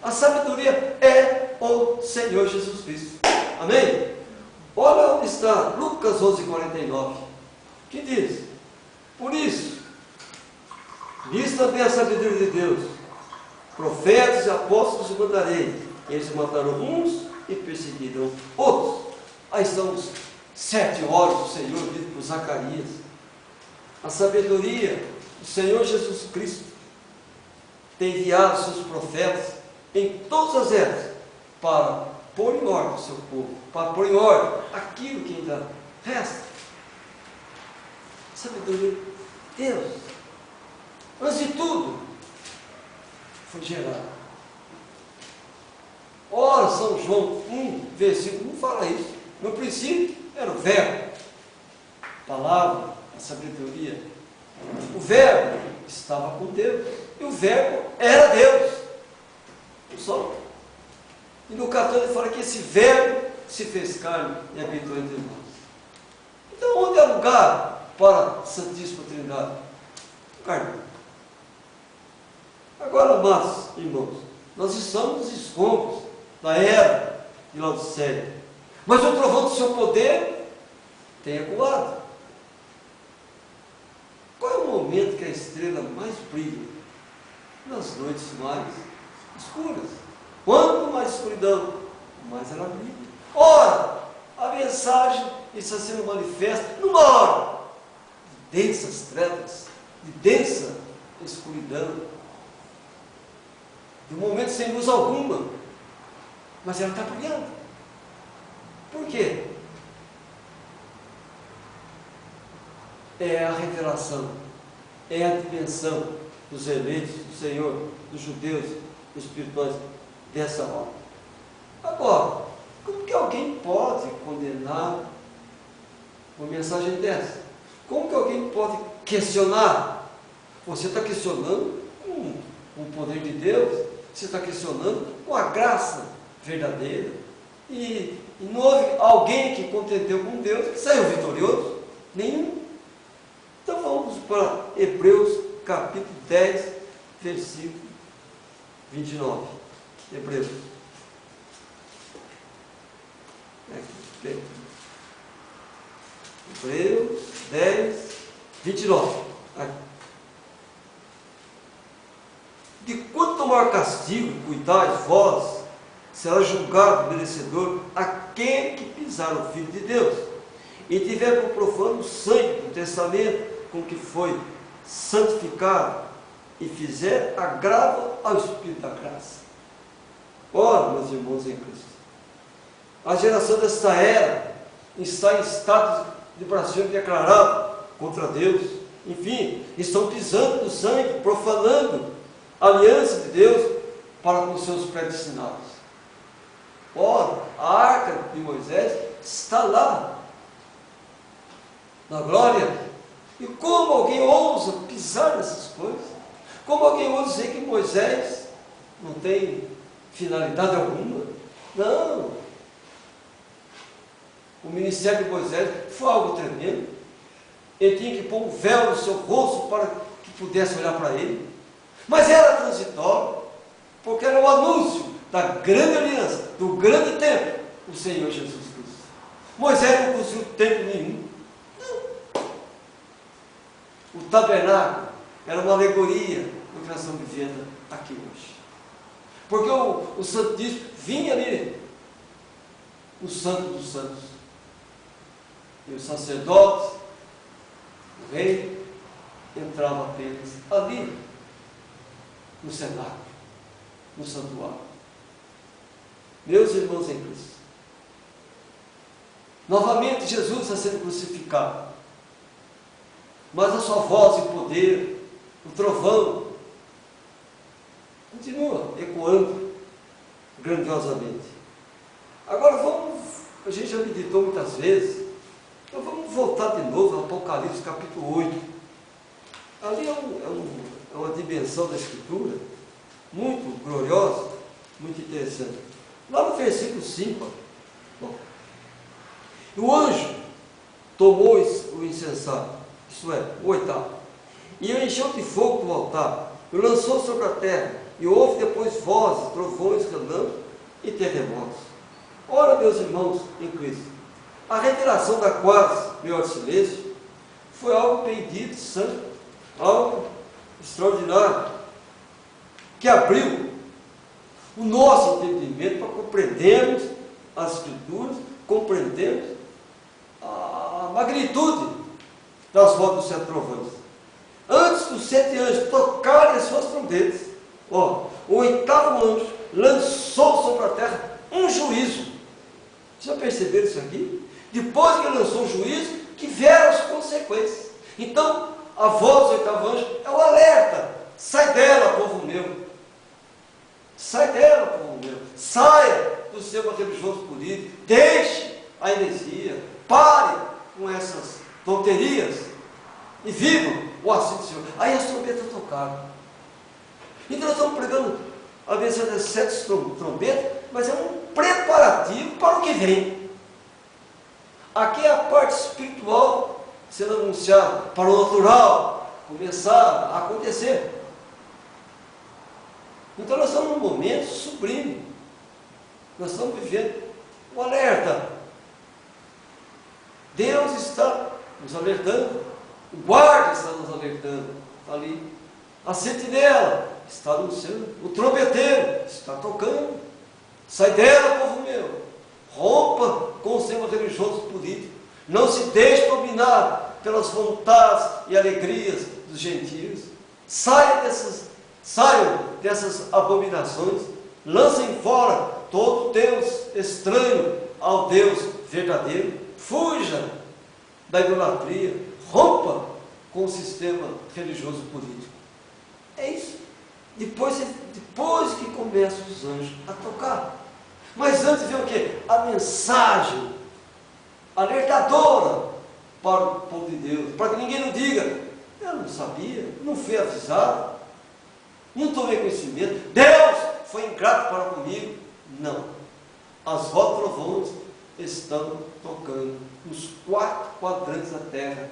A sabedoria é o Senhor Jesus Cristo. Amém? Olha onde está Lucas 11:49. Que diz: por isso, nisso também a sabedoria de Deus. Profetas e apóstolos os mandarei. Eles matarão uns e perseguirão outros. Aí estão os 7 olhos do Senhor, dito por Zacarias. A sabedoria do Senhor Jesus Cristo tem enviado seus profetas em todas as eras para pôr em ordem o seu povo, para pôr em ordem aquilo que ainda resta. Sabedoria de Deus, antes de tudo, foi gerado. Ora, São João 1, versículo 1 fala isso. No princípio era o verbo, a palavra, a sabedoria. O verbo estava com Deus, e o verbo era Deus. Só. E no 14 ele fala que esse verbo se fez carne e habitou entre nós. Então, onde é lugar para a Santíssima Trindade? carnal. Agora, amados irmãos, nós estamos nos escombros da era de Laodiceia, mas o trovão do seu poder tem ecoado. Qual é o momento que a estrela mais brilha? Nas noites mais escuras. Quanto mais escuridão, mais ela brilha. Ora, a mensagem está sendo manifesta numa hora de densas trevas, de densa escuridão, de um momento sem luz alguma, mas ela está brilhando. Por quê? É a revelação, é a dimensão dos eleitos do Senhor, dos judeus espirituais dessa hora. Agora, como que alguém pode condenar uma mensagem dessa? Como que alguém pode questionar? Você está questionando com o poder de Deus, você está questionando com a graça verdadeira, e não houve alguém que contendeu com Deus que saiu vitorioso? Nenhum. Então vamos para Hebreus capítulo 10, versículo 29. Hebreus. Hebreus 10, 29. Aqui. De quanto maior castigo cuidais vós, será julgado merecedor aquele que pisar o Filho de Deus, e tiver por profano o sangue do testamento com que foi santificado, e fizer agravo ao Espírito da graça. Ora, meus irmãos em Cristo, a geração desta era está em status de blasfêmia declarado contra Deus. Enfim, estão pisando no sangue, profanando a aliança de Deus para com seus predestinados. Ora, a arca de Moisés está lá, na glória. E como alguém ousa pisar nessas coisas? Como alguém ousa dizer que Moisés não tem finalidade alguma? Não. O ministério de Moisés foi algo tremendo. Ele tinha que pôr um véu no seu rosto para que pudesse olhar para ele. Mas era transitório, porque era o anúncio da grande aliança, do grande templo, o Senhor Jesus Cristo. Moisés não construiu templo nenhum. O tabernáculo era uma alegoria do que nós estamos vivendo aqui hoje. Porque o Santíssimo vinha ali, o Santo dos Santos. E os sacerdotes, o rei, entrava apenas ali, no cenáculo, no santuário. Meus irmãos em Cristo, novamente Jesus está sendo crucificado, mas a sua voz e poder, o trovão, continua ecoando grandiosamente. Agora a gente já meditou muitas vezes, então vamos voltar de novo ao Apocalipse capítulo 8. Ali é uma dimensão da Escritura muito gloriosa, muito interessante. Lá no versículo 5, o anjo tomou o incensário, isto é, o oitavo, e o encheu de fogo do altar, e o lançou sobre a terra, e houve depois vozes, trovões, relâmpagos e terremotos. Ora, meus irmãos em Cristo, a revelação da quase maior silêncio foi algo bendito, santo, algo extraordinário, que abriu o nosso entendimento para compreendermos as Escrituras, compreendermos a magnitude das vozes dos 7 trovões. Antes dos 7 anjos tocarem as suas trombetas, o oitavo anjo lançou sobre a terra um juízo. Já perceberam isso aqui? Depois que ele lançou o juízo, que vieram as consequências. Então, a voz do oitavo anjo é o alerta: sai dela, povo meu. Sai dela, povo meu. Saia do seu religioso político. Deixe a heresia. Pare com essas tonterias e vivam o assim do Senhor. Aí as trombetas tocaram. Então nós estamos pregando a mensagem das 7 trombetas, mas é um preparativo para o que vem. Aqui é a parte espiritual sendo anunciada para o natural, começar a acontecer. Então nós estamos num momento sublime. Nós estamos vivendo um alerta. Deus está nos alertando. O guarda está nos alertando. Está ali. A sentinela está anunciando. O trombeteiro está tocando. Sai dela, povo meu. Rompa com o sistema religioso político. Não se deixe dominar pelas vontades e alegrias dos gentios. Saiam dessas abominações. Lancem fora todo Deus estranho ao Deus verdadeiro. Fuja da idolatria. Rompa com o sistema religioso político. É isso. Depois que começam os anjos a tocar. Mas antes vem o quê? A mensagem alertadora para o povo de Deus, para que ninguém não diga, eu não sabia, não fui avisado, não tomei conhecimento, Deus foi ingrato para comigo. Não. As vozes trovões estão tocando nos 4 quadrantes da terra,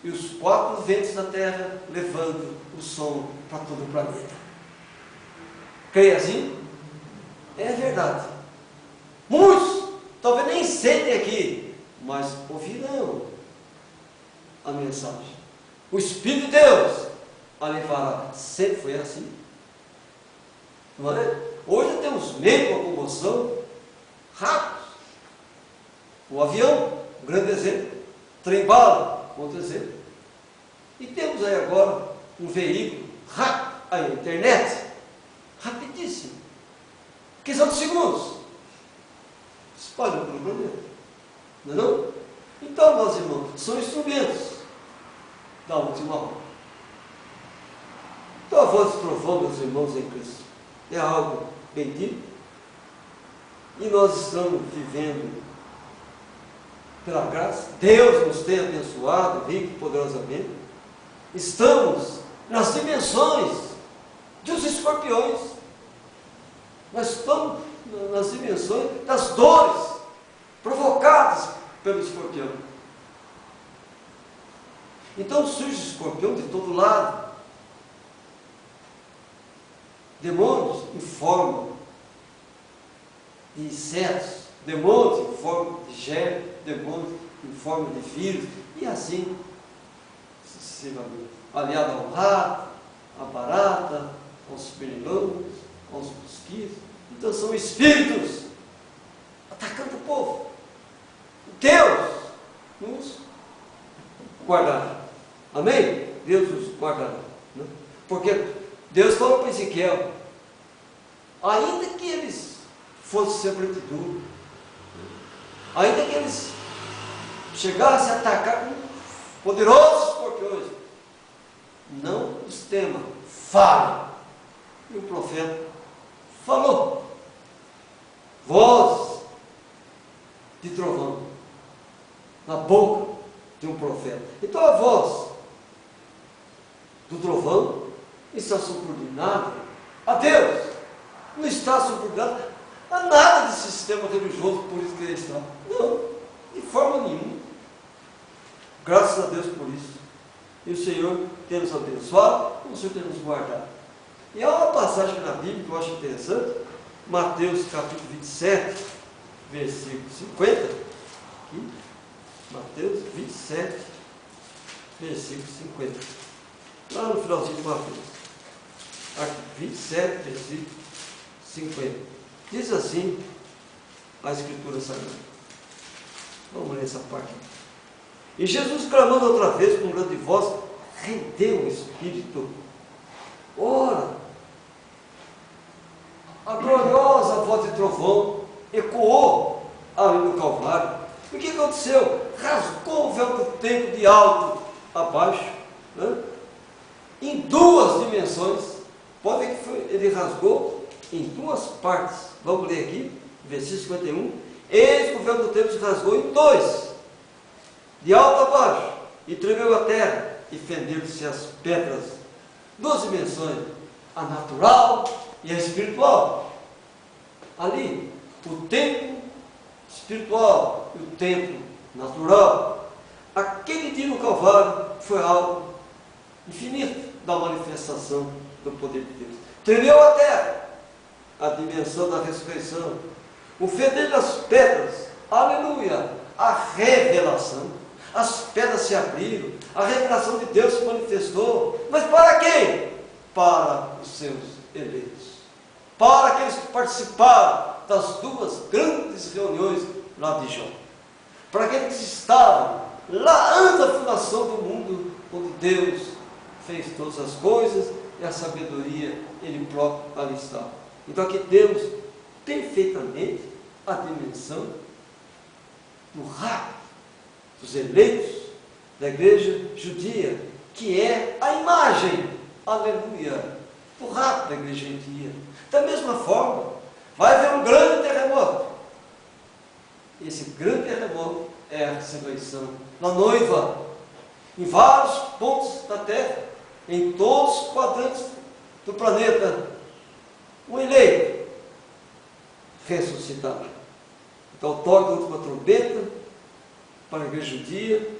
e os 4 ventos da terra levando o som para todo o planeta. Creia assim? É verdade. Muitos, talvez nem sentem aqui, mas ouvirão a mensagem. O Espírito de Deus a levará. Sempre foi assim. Não é? Hoje temos meio com a comoção rápidos. O avião, um grande exemplo. Trem-bala, outro exemplo. E temos aí agora um veículo rápido, a internet, rapidíssimo. Questão de segundos. Espalha pelo planeta. Não é não? Então, meus irmãos, são instrumentos da última hora. Então, a voz do trovão, meus irmãos em Cristo, é algo bendito. E nós estamos vivendo pela graça. Deus nos tem abençoado, rico e poderosamente. Estamos nas dimensões dos escorpiões. Nós estamos nas dimensões das dores provocadas pelo escorpião. Então surge escorpião de todo lado. Demônios em forma de insetos, demônios em forma de germe, demônios em forma de vírus, e assim sucessivamente. Aliado ao rato, à barata, aos pernilongos, aos mosquitos. Então são espíritos atacando o povo. Deus nos guardará. Amém? Deus nos guardará. Né? Porque Deus falou para Ezequiel, ainda que eles fossem sempre duros, ainda que eles chegassem a atacar com poderosos escorpiões, não os tema, fale. E o profeta falou. Voz de trovão na boca de um profeta. Então a voz do trovão está subordinada a Deus, não está subordinada a nada desse sistema religioso, por isso que ele está. Não, de forma nenhuma. Graças a Deus por isso. E o Senhor tem nos abençoado, o Senhor tem nos guardado. E há uma passagem na Bíblia que eu acho interessante, Mateus capítulo 27, versículo 50. Aqui, Mateus 27, versículo 50. Lá no finalzinho de Mateus. Aqui, 27, versículo 50. Diz assim a Escritura Sagrada. Vamos ler essa parte. E Jesus, clamando outra vez com grande voz, rendeu o Espírito. Ora, a gloriosa voz de trovão ecoou ali no Calvário. O que aconteceu? Rasgou o véu do templo de alto a baixo, né? Em 2 dimensões. Pode ver que ele rasgou em 2 partes. Vamos ler aqui, versículo 51. Eis que o véu do templo se rasgou em 2, de alto a baixo, e tremeu a terra, e fenderam-se as pedras. 2 dimensões, a natural e a espiritual. Ali, o templo espiritual e o templo natural. Aquele dia no Calvário foi algo infinito da manifestação do poder de Deus. Tremeu a terra, a dimensão da ressurreição, o feder das pedras, aleluia, a revelação. As pedras se abriram, a revelação de Deus se manifestou, mas para quem? Para os seus eleitos, para aqueles que participaram das duas grandes reuniões lá de Jó, para aqueles que estavam lá antes da fundação do mundo, onde Deus fez todas as coisas e a sabedoria Ele próprio ali estava. Então aqui temos perfeitamente a dimensão do rapto dos eleitos da igreja judia, que é a imagem, aleluia, do rapto da igreja judia. Da mesma forma, vai haver um grande terremoto. Esse grande terremoto é a ressurreição da noiva, em vários pontos da terra, em todos os quadrantes do planeta, o eleito ressuscitado. Então, o toque da última trombeta para a igreja judia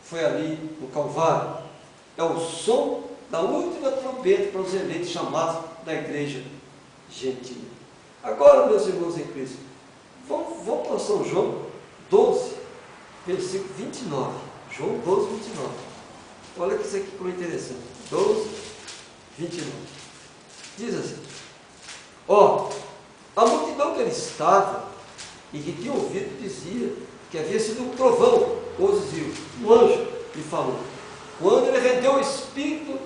foi ali no Calvário. É o som da última trombeta para os eleitos chamados da igreja gentil. Agora, meus irmãos em Cristo, vamos para São João 12, versículo 29. João 12, 29. Olha que isso aqui como é interessante. 12, 29. Diz assim: ó, a multidão que ele estava e que tinha ouvido dizia que havia sido um trovão, ou dizia, um anjo lhe falou. Quando ele rendeu o espírito,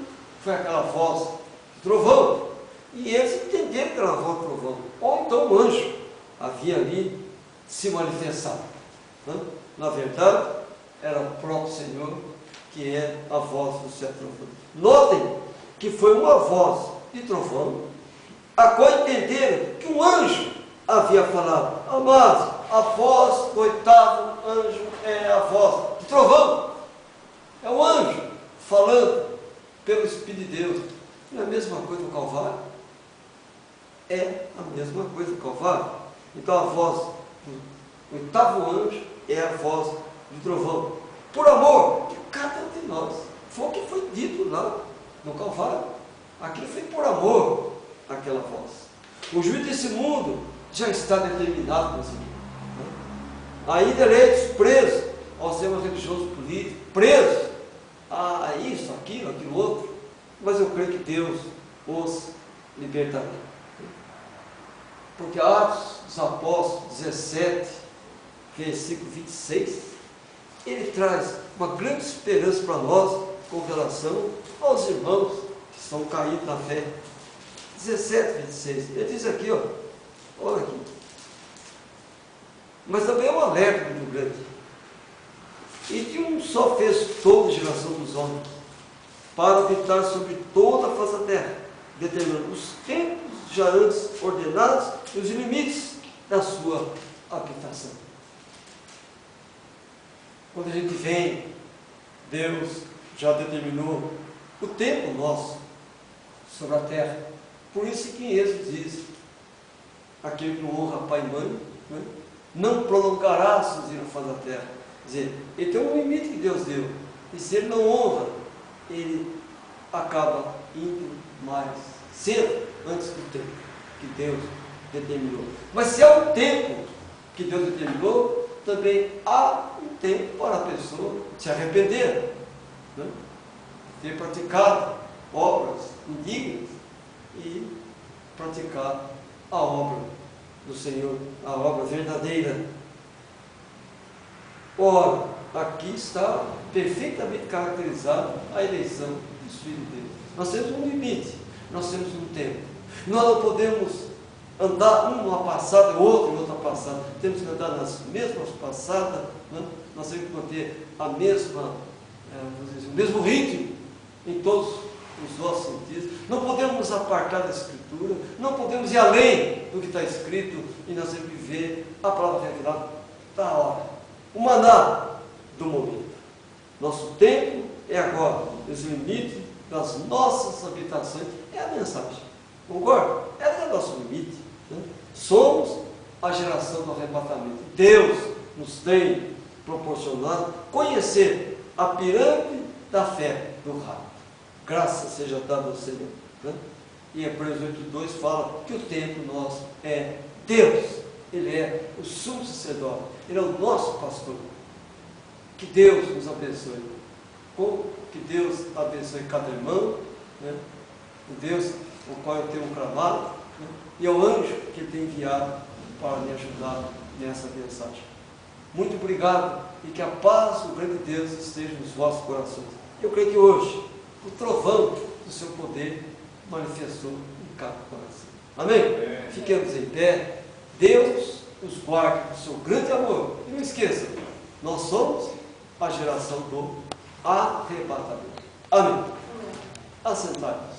foi aquela voz de trovão, e eles entenderam que era a voz de trovão, ou então um anjo havia ali se manifestado, né? Na verdade, era o próprio Senhor, que é a voz do céu trovão. Notem que foi uma voz de trovão, a qual entenderam que um anjo havia falado. Amados, a voz do oitavo anjo é a voz de trovão. É um anjo falando pelo Espírito de Deus. Não é a mesma coisa do Calvário? É a mesma coisa do Calvário. Então a voz do oitavo anjo é a voz do trovão. Por amor de cada um de nós. Foi o que foi dito lá no Calvário. Aquilo foi por amor aquela voz. O juízo desse mundo já está determinado, meus irmãos. Ainda eleitos, presos ao sistema religioso político, presos a isso, aquilo outro, mas eu creio que Deus os libertará. Porque Atos dos Apóstolos 17, versículo 26, ele traz uma grande esperança para nós com relação aos irmãos que são caídos na fé. 17, 26, ele diz aqui, ó, olha aqui, mas também é um alerta muito grande. E de um só fez toda a geração dos homens, para habitar sobre toda a face da terra, determinando os tempos já antes ordenados e os limites da sua habitação. Quando a gente vem, Deus já determinou o tempo nosso sobre a terra. Por isso que em Êxodo diz, aquele que não honra pai e mãe, né, não prolongará seus dias na face da terra. Quer dizer, ele tem um limite que Deus deu. E se ele não honra, ele acaba indo mais cedo, antes do tempo que Deus determinou. Mas se há um tempo que Deus determinou, também há um tempo para a pessoa se arrepender, né? Ter praticado obras indignas e praticar a obra do Senhor, a obra verdadeira. Ora, aqui está perfeitamente caracterizada a eleição dos filhos de Deus. Nós temos um limite, nós temos um tempo. Nós não podemos andar um numa passada e outro em outra passada. Temos que andar nas mesmas passadas, né? Nós temos que manter a mesma, o mesmo ritmo em todos os nossos sentidos. Não podemos nos apartar da Escritura, não podemos ir além do que está escrito, e nós temos que ver a palavra revelada da hora, o maná do momento. Nosso tempo é agora, os limites das nossas habitações é a mensagem, concorda? Ela é o nosso limite, né? Somos a geração do arrebatamento. Deus nos tem proporcionado conhecer a pirâmide da fé do rapto. graça seja dada ao Senhor. Né? E Hebreus 8:2 fala que o templo nosso é Deus. Ele é o sumo sacerdote. Ele é o nosso pastor. Que Deus nos abençoe. Que Deus abençoe cada irmão, né? O Deus o qual eu tenho clamado, né? E ao anjo que Ele tem enviado para me ajudar nessa mensagem. Muito obrigado e que a paz do grande Deus esteja nos vossos corações. Eu creio que hoje o trovão do seu poder manifestou em cada coração. Amém? Fiquemos em pé. Deus os guarde com seu grande amor. E não esqueçam, nós somos a geração do arrebatamento. Amém. Assentai-vos.